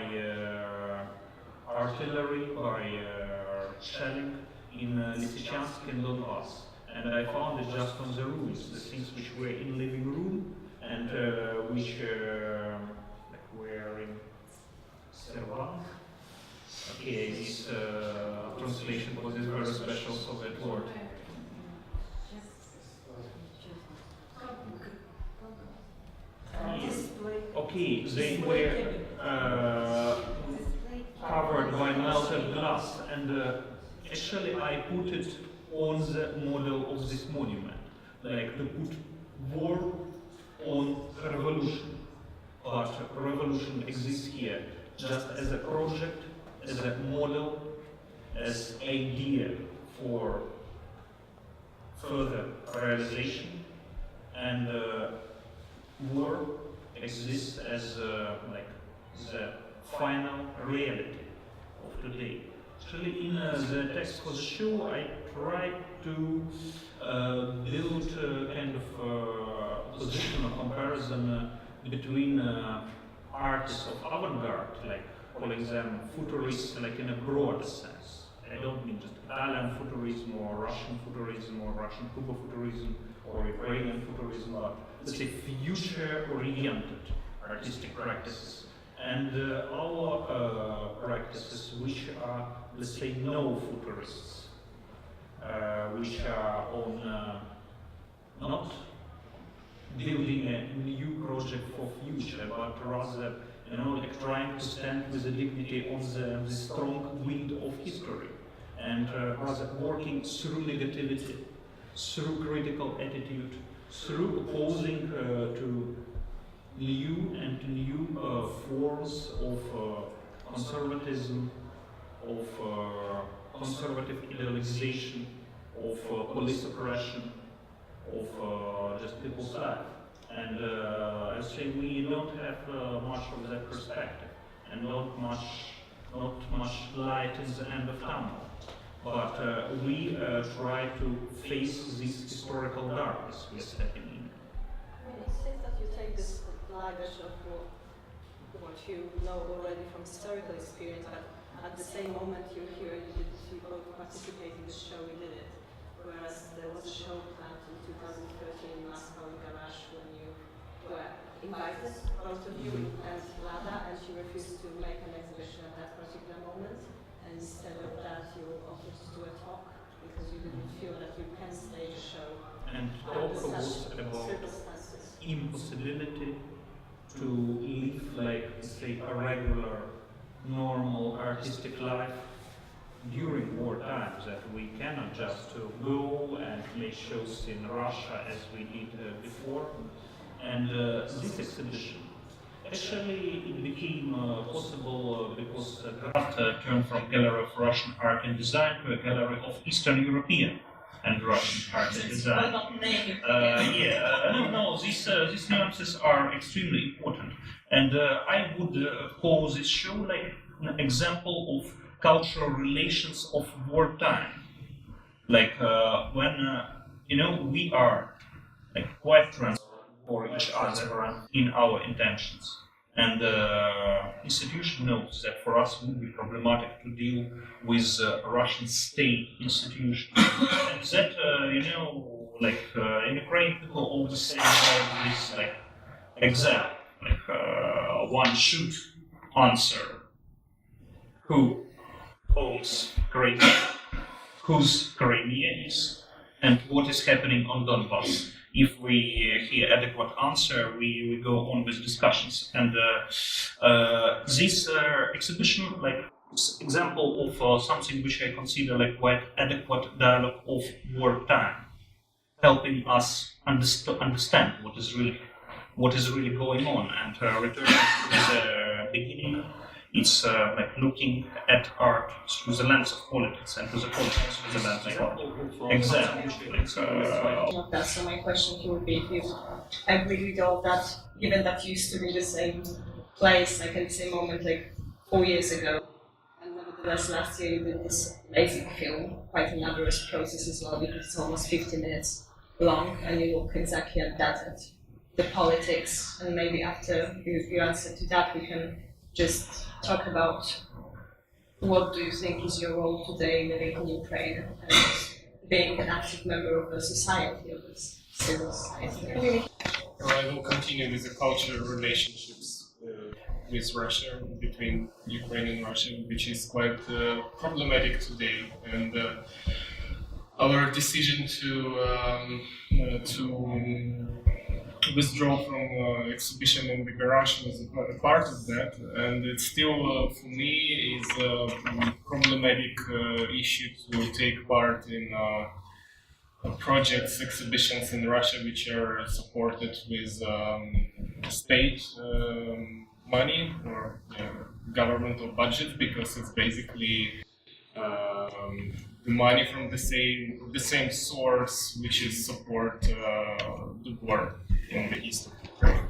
artillery, by shelling in Lysychansk and Donbass. And I found it just on the ruins, the things which were in living room and which like were in servant. Okay, this translation for this very special Soviet word. Okay, they were covered by melted glass, and actually I put it on the model of this monument, like to put war on revolution. But revolution exists here just as a project, as a model, as idea for further realization, and war exists as like the final reality of today. Actually, in the text for the show, I tried to build a kind of position or comparison between artists of avant-garde, like calling them futurists, like in a broad sense. I don't mean just Italian futurism or Russian futurism or Russian Cuba-futurism or Ukrainian futurism, but let's say future-oriented artistic practices. And our practices, which are, let's say, no-futurists, which are on not building a new project for future, but rather, you know, like trying to stand with the dignity of the strong wind of history, and rather working through negativity, through critical attitude, through opposing to new forms of conservatism, of conservative idealization, of police oppression, of just people's life. And I say we don't have much of that perspective, and not much light in the end of tunnel. But we try to face this historical darkness we're stepping in. It seems that you take this live version of what you know already from historical experience, but at the same moment you're here and you both participate in the show, we did it. Whereas there was a show planned in 2013 in Moscow in Garage when you were invited both of you and Lada, and she refused to make an exhibition at that particular moment. And instead of that, you offered to do a talk because you didn't feel that you can stage a show. And talk was about impossibility to live like, say, a regular, normal artistic life during war times, that we cannot just go and make shows in Russia as we did before. And this exhibition, actually it became possible because Graft turned from Gallery of Russian Art and Design to a Gallery of Eastern European and Russian Art and Design. These nuances are extremely important. And I would call this show like an example of cultural relations of wartime. Like when, we are like quite transparent for each other in our intentions. And the institution knows that for us it would be problematic to deal with Russian state institutions. And that, in Ukraine people always say about this like example, like one should answer who owns Crimea, whose Crimea is, and what is happening on Donbass. If we hear adequate answer, we go on with discussions. And this exhibition, like, is example of something which I consider like quite adequate dialogue of wartime, helping us understand what is really going on, and returning to the beginning. It's like looking at art through the lens of politics and to the politics through the lens of art. Exactly. So my question would be if you agree with all that, given that you used to be the same place, like at the same moment, like 4 years ago, and nevertheless last year you did this amazing film, quite an arduous process as well, because it's almost 50 minutes long, and you look exactly at that, at the politics, and maybe after you answer to that, we can just talk about what do you think is your role today living in Ukraine and being an active member of the society, of this civil society. I will continue with the cultural relationships with Russia, between Ukraine and Russia, which is quite problematic today. And our decision to withdraw from exhibition in the garage was a part of that, and it still, for me, is a problematic issue to take part in projects, exhibitions in Russia which are supported with state money or governmental budget, because it's basically the money from the same source, which is support the war in the east of Ukraine.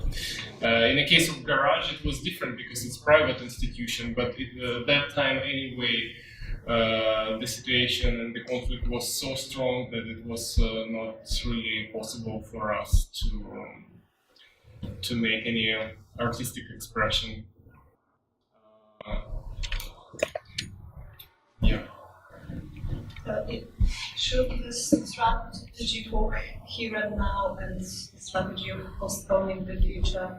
In the case of Garage, it was different because it's a private institution, but at that time anyway, the situation and the conflict was so strong that it was not really possible for us to make any artistic expression. Should this strategy for here and now and the strategy of postponing the future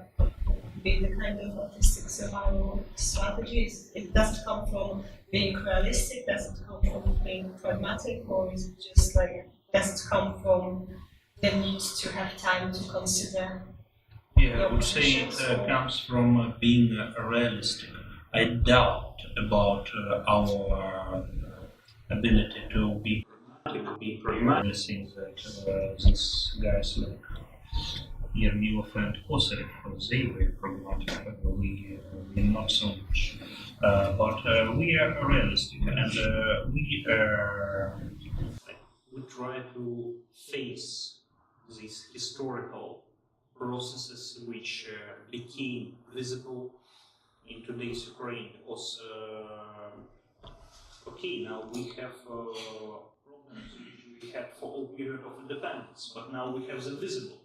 be the kind of artistic survival strategies? It doesn't come from being realistic, does it come from being pragmatic, or is it just like, does it come from the need to have time to consider? Yeah, I would say it comes from being realistic. I doubt about our ability to be pragmatic. I think that these guys like Yermilov and Kosarev, they were pragmatic, we not so much. But we are realistic, and we try to face these historical processes which became visible in today's Ukraine, because okay, now we have problems which we had for all period of independence, but now we have the visible.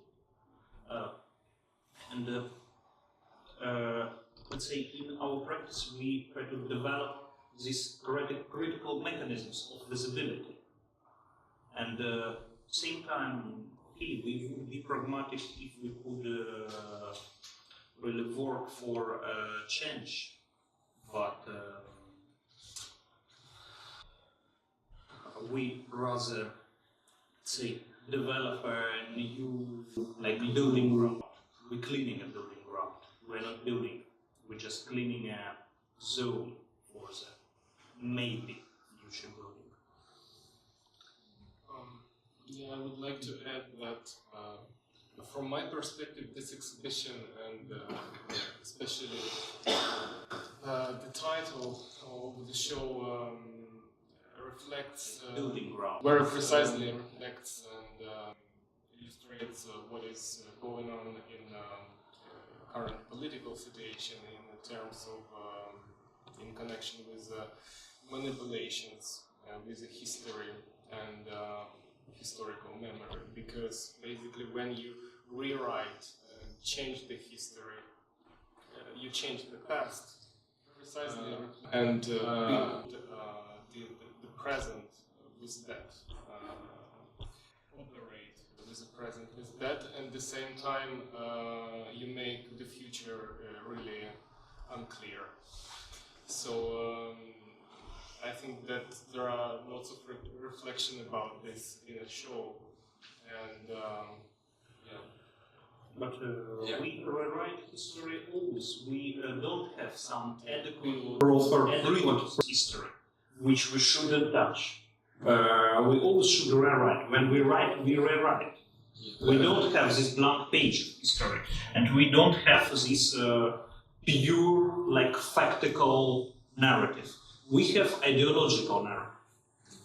Let's say in our practice we try to develop these critical mechanisms of visibility. And same time, okay, we would be pragmatic if we could really work for change, but we rather say develop a new building ground. We're cleaning a building ground. We're not building. We're just cleaning a zone for the maybe future building. Yeah, I would like to add that from my perspective, this exhibition and especially the title of the show reflects building ground. very precisely reflects and illustrates what is going on in current political situation in terms of in connection with manipulations with the history and historical memory, because basically when you rewrite change the history, you change the past precisely and the present with that, operate with the present with that, and at the same time you make the future really unclear. So I think that there are lots of reflection about this in a show, and yeah. But we rewrite history always. We don't have some adequate history, which we shouldn't touch. We always should rewrite. When we write, we rewrite. We don't have this blank page of history, and we don't have this pure, factical narrative. We have ideological narrative.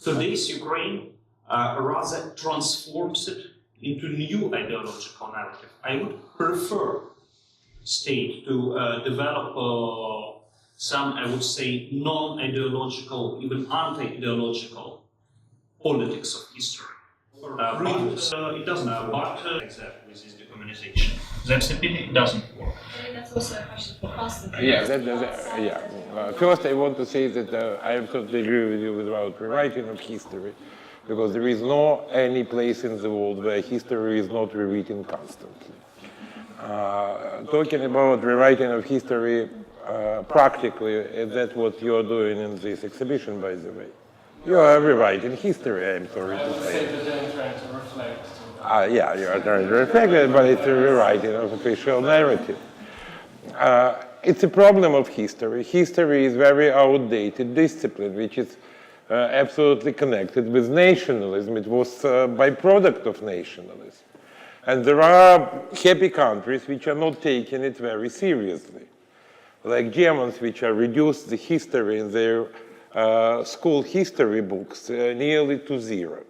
Today's Ukraine rather transforms it into new ideological narrative. I would prefer state to develop some, I would say, non-ideological, even anti-ideological politics of history. It doesn't work. But exactly with this decommunization. That's a pity, it doesn't work. That's also a question for Konstantin. Yeah, first I want to say that I absolutely agree with you about rewriting of history, because there is no any place in the world where history is not rewritten constantly. Talking about rewriting of history practically, is that what you're doing in this exhibition, by the way? You are rewriting history, I'm sorry to say. I would say that I'm trying to reflect. Yeah, you are trying to reflect it, but it's a rewriting of official narrative. It's a problem of history. History is very outdated discipline, which is absolutely connected with nationalism. It was a byproduct of nationalism. And there are happy countries which are not taking it very seriously, like Germans, which are reduced the history in their school history books nearly to zero.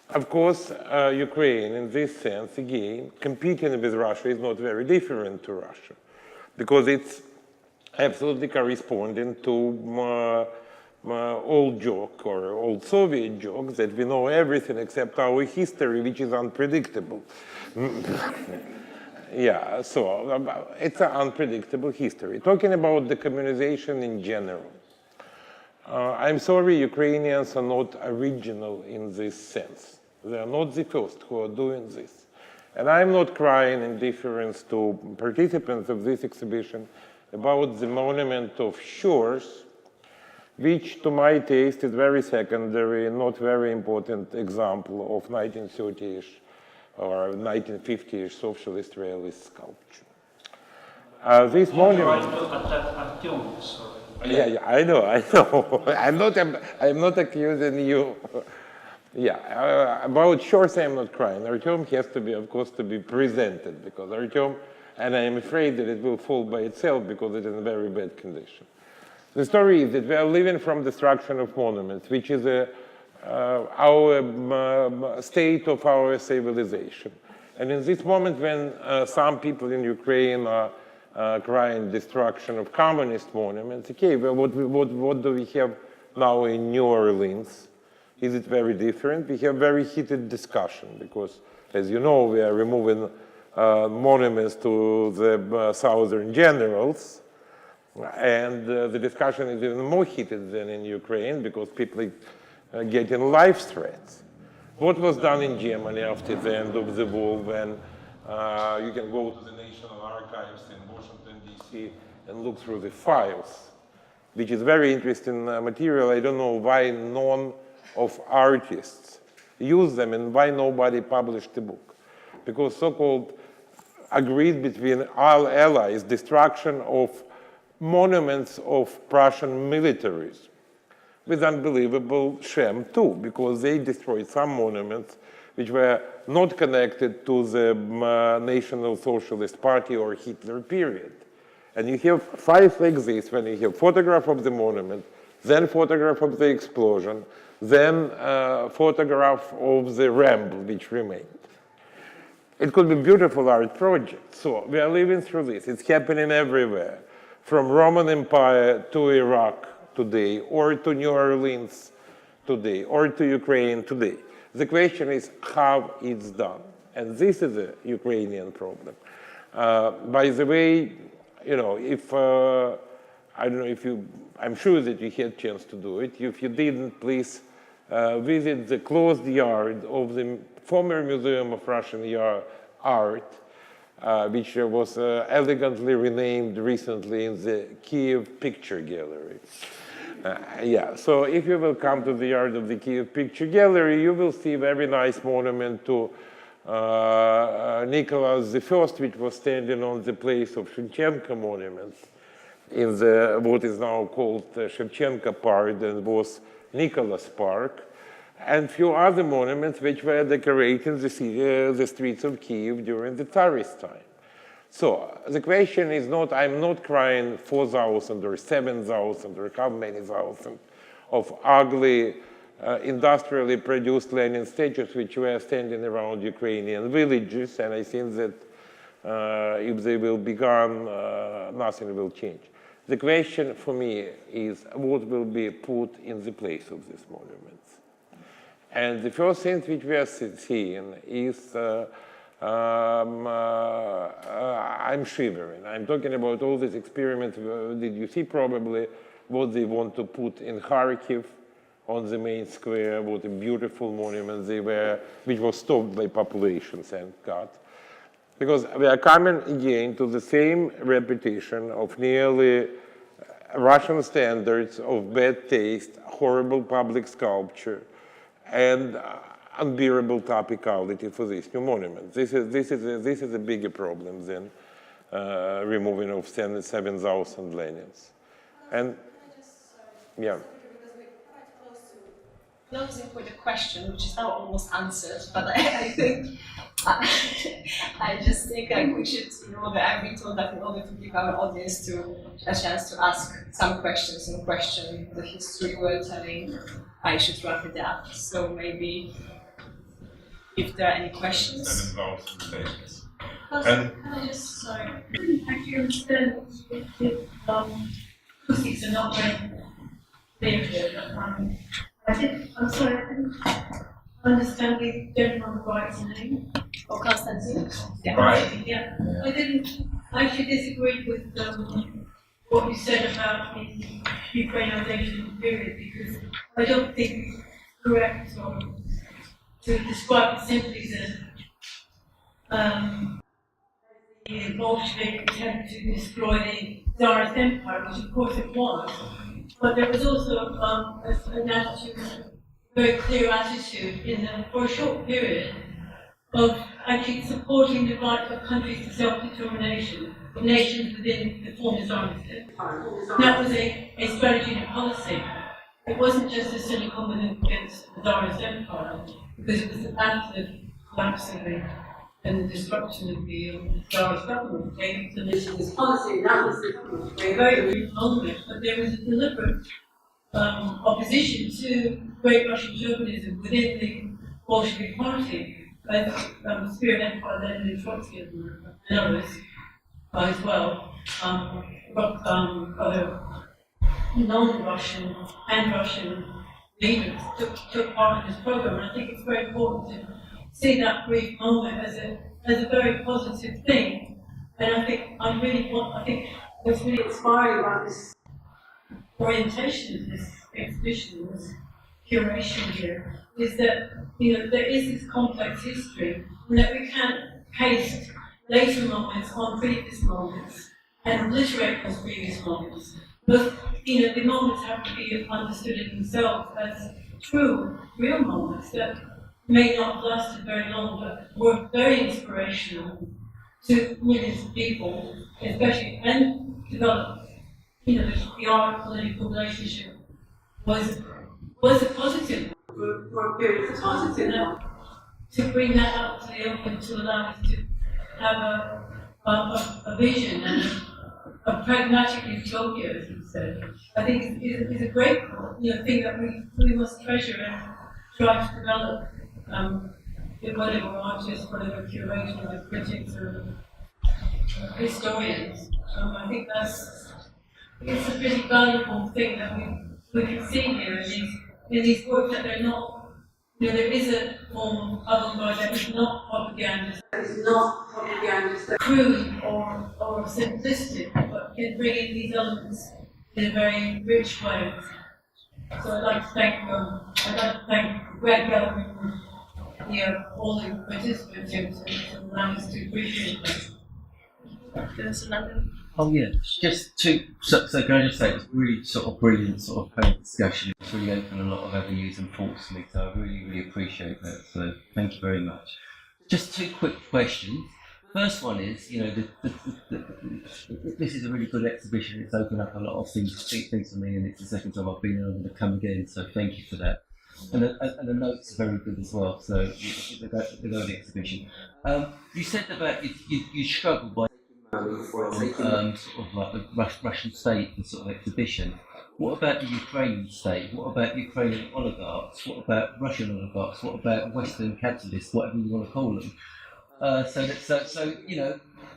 Of course, Ukraine, in this sense, again, competing with Russia is not very different to Russia, because it's absolutely corresponding to old joke or old Soviet joke that we know everything except our history, which is unpredictable. Yeah, so it's an unpredictable history. Talking about the communization in general, I'm sorry, Ukrainians are not original in this sense. They are not the first who are doing this. And I'm not crying in deference to participants of this exhibition about the monument of Shores, which to my taste is very secondary, not very important example of 1930s or 1950s socialist realist sculpture. This monument... Yeah, I know. I'm not accusing you. Yeah, about Shores I'm not crying. Artyom has to be, of course, to be presented, because Artyom, and I'm afraid that it will fall by itself because it is in very bad condition. The story is that we are living from destruction of monuments, which is our state of our civilization. And in this moment when some people in Ukraine are crying destruction of communist monuments, okay, well, what do we have now in New Orleans? Is it very different? We have very heated discussion because, as you know, we are removing monuments to the Southern generals, and the discussion is even more heated than in Ukraine because people are getting life threats. What was done in Germany after the end of the war when You can go to the National Archives in Washington, D.C. and look through the files, which is very interesting material. I don't know why none of artists use them and why nobody published the book. Because so-called agreed between all allies destruction of monuments of Prussian militaries with unbelievable shame too, because they destroyed some monuments which were not connected to the National Socialist Party or Hitler period. And you have 5 like this when you have photograph of the monument, then photograph of the explosion, then photograph of the ramble which remained. It could be beautiful art project. So we are living through this. It's happening everywhere, from Roman Empire to Iraq today, or to New Orleans today, or to Ukraine today. The question is how it's done. And this is a Ukrainian problem. By the way, you know, if, I don't know if you, I'm sure that you had a chance to do it. If you didn't, please visit the closed yard of the former Museum of Russian Art, which was elegantly renamed recently in the Kiev Picture Gallery. Yeah, so if you will come to the yard of the Kiev Picture Gallery, you will see a very nice monument to Nicholas I, which was standing on the place of Shevchenko monument in the what is now called Shevchenko Park and was Nicholas Park, and few other monuments which were decorating the streets of Kiev during the Tsarist time. So the question is not, I'm not crying 4,000 or 7,000 or how many thousand of ugly industrially produced Lenin statues which were standing around Ukrainian villages, and I think that if they will be gone, nothing will change. The question for me is what will be put in the place of these monuments. And the first thing which we are seeing is I'm shivering. I'm talking about all these experiments. Did you see probably what they want to put in Kharkiv on the main square? What a beautiful monument they were, which was stopped by population, thank God. Because we are coming again to the same repetition of nearly Russian standards of bad taste, horrible public sculpture, and unbearable topicality for this new monument. This is a bigger problem than removing of 7,000 Lenins. And yeah. Closing with a question, which is now almost answered, but I think I just think like we should, I've been told that in order to give our audience a chance to ask some questions and question the history we're telling, I should wrap it up. So maybe if there are any questions. Can I just, sorry, I didn't actually understand if acoustics are not very clear. I'm sorry, I didn't understand the gentleman on the right's name. Or Konstantin? Yeah. Right. Yeah. I actually disagree with what you said about the Ukrainization period, because I don't think it's correct to describe it simply as the Bolshevik attempt to destroy the Tsarist Empire, which of course it was. But there was also an attitude, very clear attitude for a short period of actually supporting the right of countries to self-determination, nations within the former Tsarist Empire. That was a strategy and a policy. It wasn't just a silly covenant against the Tsarist Empire, because it was after the collapse of and the destruction of the Tsarist government came to this policy, and that was a very brief moment, but there was a deliberate opposition to great Russian chauvinism within the Bolshevik party, spearheaded by Lenin and Trotsky and others as well, other non-Russian and Russian leaders took part in this program, and I think it's very important to see that brief moment as a very positive thing. And I think what's really inspiring about this orientation of this exhibition, this curation here, is that there is this complex history, and that we can't paste later moments on previous moments and obliterate those previous moments. But the moments have to be understood in themselves as true, real moments that may not have lasted very long, but were very inspirational to millions of people, especially, and developed. The art political relationship was a positive for a period of time. So now, to bring that out to the open, to allow us to have a vision and a pragmatic utopia, as you said, I think is a great thing that we must treasure and try to develop. Whatever artists, whatever curators, or critics, or historians, I think it's a pretty valuable thing that we can see here in these works, that they're not, there is a form of avant-garde that is not propagandist, crude or simplistic, but can bring in these elements in a very rich way. So I'd like to thank Greg Gallery for all the participants to allow us to appreciate that. There's another. Oh yeah, just to, so can I just say, it's really sort of brilliant sort of panel discussion. It's really opened a lot of avenues and thoughts for me, so I really, really appreciate that. So thank you very much. Just two quick questions. First one is, this is a really good exhibition. It's opened up a lot of things for me, and it's the second time I've been here. I'm going to come again, so thank you for that. And the notes are very good as well. So they go the exhibition. You said about you struggled by sort of like the Russian state and sort of exhibition. What about the Ukrainian state? What about Ukrainian oligarchs? What about Russian oligarchs? What about Western capitalists? Whatever you want to call them. So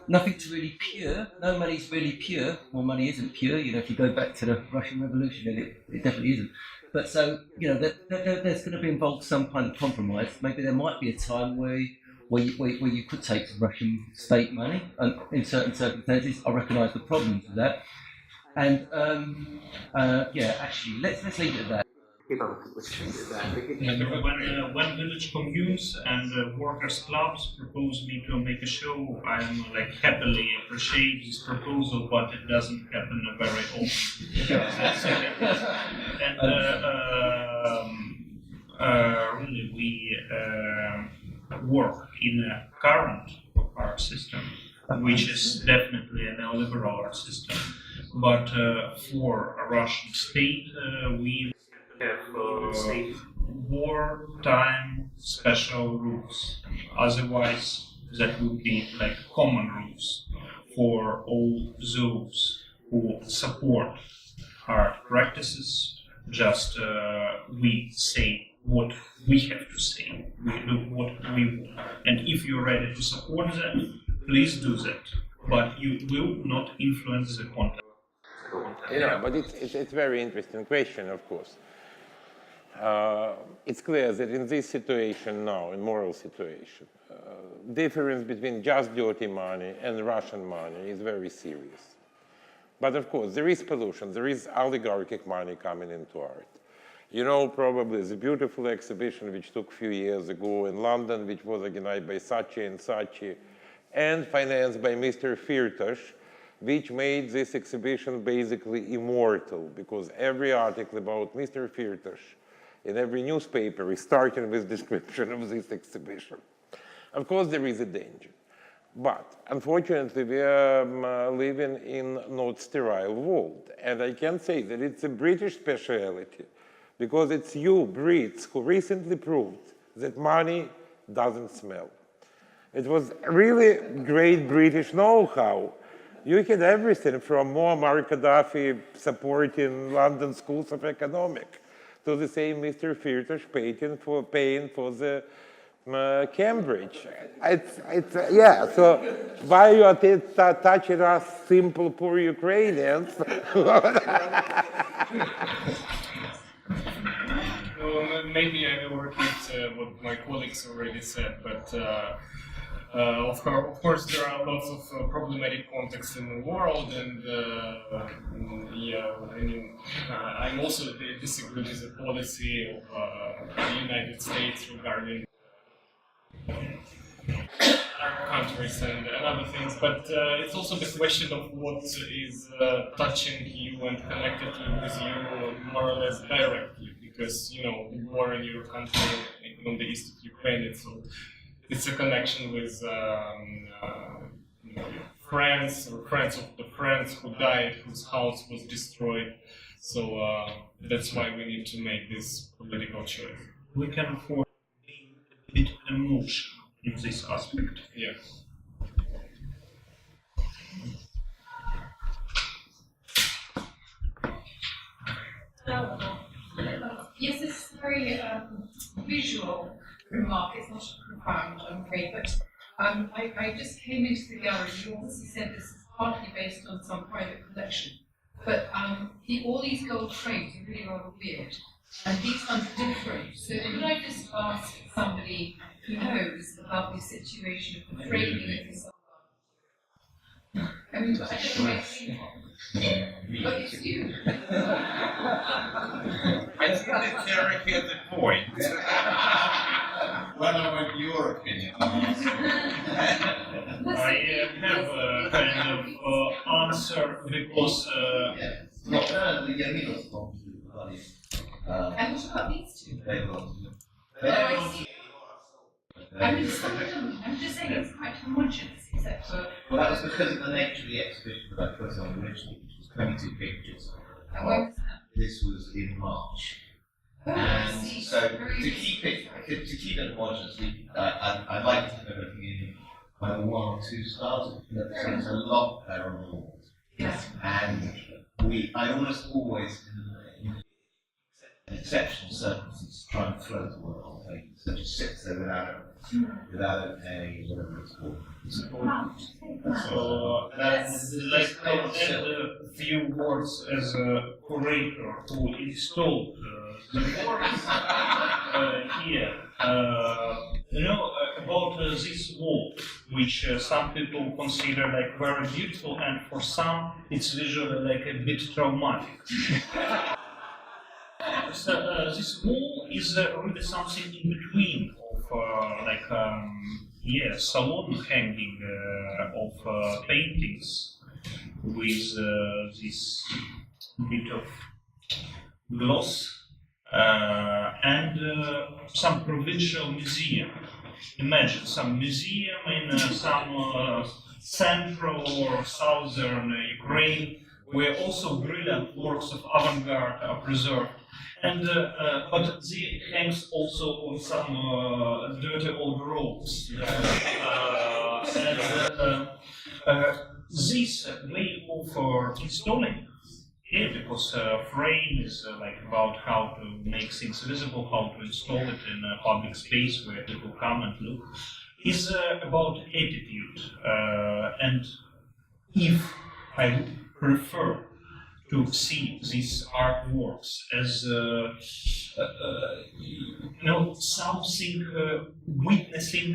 nothing's really pure. No money's really pure. Well, money isn't pure. If you go back to the Russian Revolution, then it definitely isn't. But so there's going to be involved some kind of compromise. Maybe there might be a time where you could take some Russian state money, and in certain circumstances, I recognise the problems with that. And actually, let's leave it at that. When village communes and workers' clubs propose me to make a show, I'm happily appreciate this proposal, but it doesn't happen very often. Really, we work in a current art system, which is definitely a neoliberal art system. But for a Russian state, we have wartime special rules. Otherwise, that would be common rules for all those who support art practices. Just we say what we have to say. We do what we want. And if you're ready to support that, please do that. But you will not influence the content. But it's a very interesting question, of course. It's clear that in this situation now, in moral situation, difference between just dirty money and Russian money is very serious. But of course, there is pollution, there is oligarchic money coming into art. Probably the beautiful exhibition which took a few years ago in London, which was organized by Saatchi and Saatchi and financed by Mr. Firtash, which made this exhibition basically immortal, because every article about Mr. Firtash in every newspaper is starting with description of this exhibition. Of course, there is a danger. But unfortunately, we are living in not sterile world. And I can say that it's a British speciality, because it's you, Brits, who recently proved that money doesn't smell. It was really great British know-how. You had everything from Muammar Gaddafi supporting London schools of economics to the same Mr. Firtash paying for the Cambridge. So why you are touching us simple, poor Ukrainians? Maybe I will repeat what my colleagues already said, but of course there are lots of problematic contexts in the world, and I'm also disagree with the policy of the United States regarding. countries and other things, but it's also the question of what is touching you and connected with you more or less directly, because the war in your country, in the east of Ukraine, it's a connection with friends or friends of the friends who died, whose house was destroyed. So that's why we need to make this political choice. We can afford being a bit emotional in this aspect. Yes. Yes, it's a very visual remark. It's not profound, I'm afraid, but I just came into the gallery. You obviously said this is partly based on some private collection, but all these gold frames are really rather weird, and these ones are different. So could I just ask somebody who knows about the situation of the framing of this? I mean, I don't know where it's from. But it's you. I think that Derek has a point. What about your opinion? I have a kind of answer because And what about these two? I see. I mean, some of them, I'm just saying it's quite homogeneous, except for. Well, that was because of the nature of the exhibition that I put on originally, which was 22 pictures. And when was that? This was in March. Oh, I And see. so Very to keep it homogeneous, I like to have everything in by one or two styles. So there's a lot there on the walls. Yes. And I almost always, in exceptional circumstances, try and float the work on paper. So it just sits there without a whatever it's called. so let's add a few words as a curator who installed the works here. About this wall, which some people consider like very beautiful, and for some it's visually like a bit traumatic. So this wall is really something in between of salon hanging of paintings with this bit of gloss and some provincial museum. Imagine some museum in some central or southern Ukraine, where also brilliant works of avant-garde are preserved. And but it hangs also on some dirty old roads. This way of installing here, because frame is about how to make things visible, how to install it in a public space where people come and look, is about attitude. And if I would prefer to see these artworks as something witnessing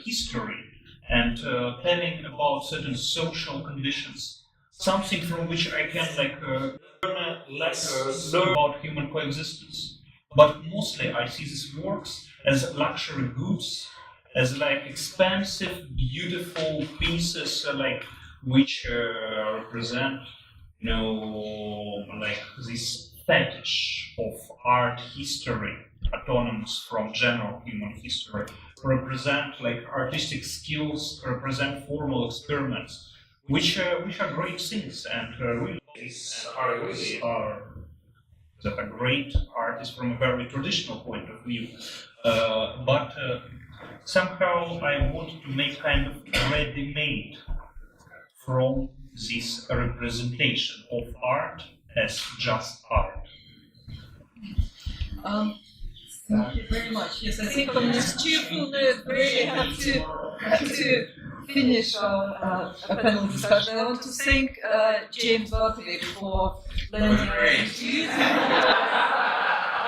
history and telling about certain social conditions, something from which I can learn about human coexistence. But mostly I see these works as luxury goods, as expensive, beautiful pieces which represent this fetish of art history, autonomous from general human history, represent artistic skills, represent formal experiments, which are great things, and really are a great artist from a very traditional point of view. But somehow I want to make kind of ready-made from this representation of art as just art. Thank you very much. Yes, I think on this cheerful note, we really have to finish our panel discussion. I want to thank James Bartley for lending us his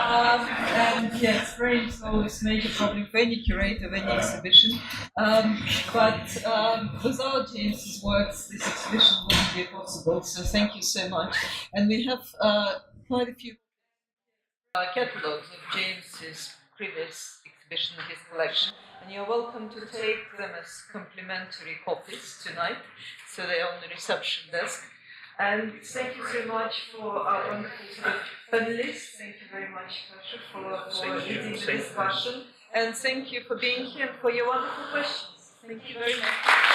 and yes, frame is always a major problem for any curator of any exhibition. But without James's works, this exhibition wouldn't be possible. So thank you so much. And we have quite a few catalogs of James's previous exhibition in his collection, and you're welcome to take them as complimentary copies tonight, so they're on the reception desk. And thank you so much for our wonderful panelists. Thank you very much, Kasia, for leading the discussion. And thank you for being here and for your wonderful questions. Thank you very much.